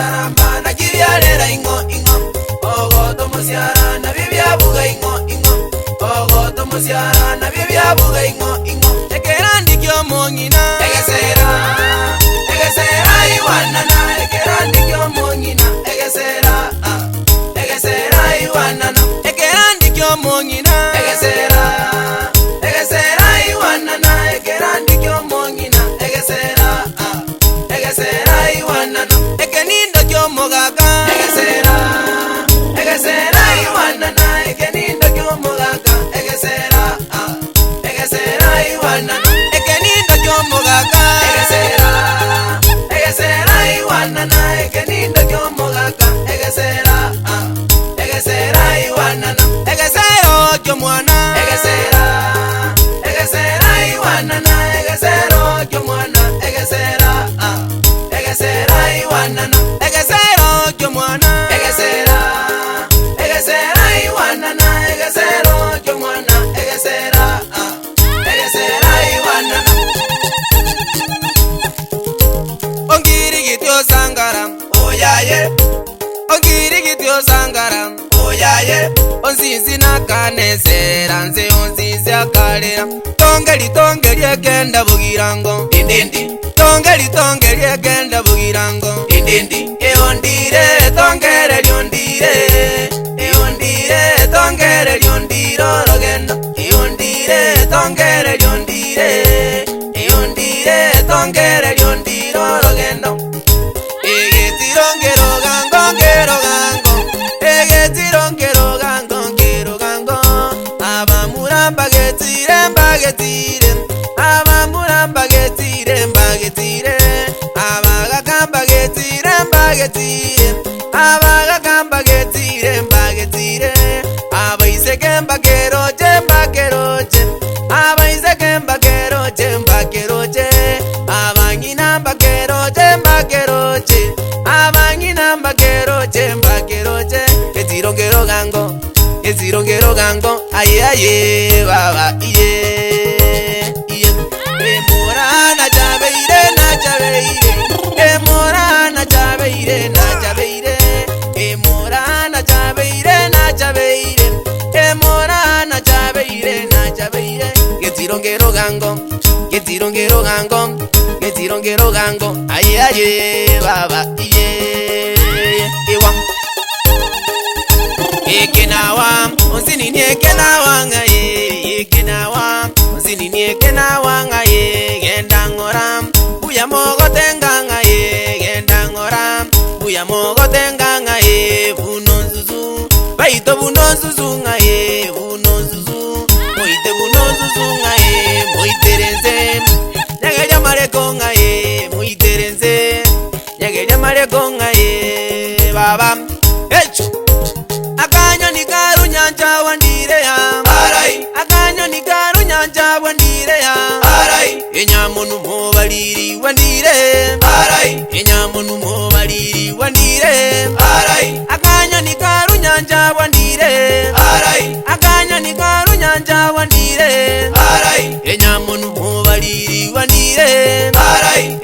charamba na kibyalera ingo ingo ogoto musiara na bibyabuga ingo ingo ogoto musiara na bibyabuga ingo ingo ekerandi kyo mongina egesera iwanana ekerandi kyo mongina egesera iwanana ekerandi kyo mongina egesera iwanana ekerandi kyo mongina egesera iwanana ekenindo kyo mogaga egesera iwanana ekenindo kyo mogaga egesera iwanana ekenindo kyo mogaga egesera iwanana ekenindo kyo mogaga egesera iwanana egesero kyo mwana egesera iwanana egesero kyo mwana egesera iwanana egesero kyo mwana egesera iwanana egesero kyo mwana egesera iwanana ongiri gityo sangara oyaye ongiri gityo sangara oyaye onzizi nakanezera nze onzizi akalera tongeli egenda bugirango indindi tongeli egenda bugirango indindi eondire tongere lyondire rogendo eondire tongere lyondire rogendo egetirongero gango abamuramba getire abamuramba getire abagakamba getire abaisegamba geroje abanyinamba geroje ezirongero gango aye baba iye emorana chabeire emorana chabeire gezirongero gango aye baba iye ewa ekenawa onzinini ekenawa ngaye genda ngora buya mogotenga ngaye bunonzuzu baito bunonzuzu ngaye moiterenze nyageja mareko ngaye baba echo akanyoni karu nyanja wandire ya enyamunu mobaliri wandire akanyoni karu nyanja wandire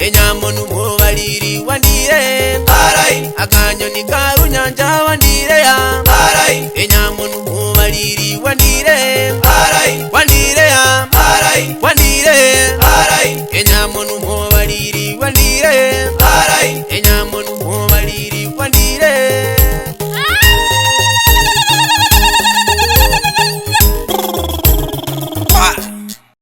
enyamunu mobaliri wandire akanyoni karu nyanja wandire ya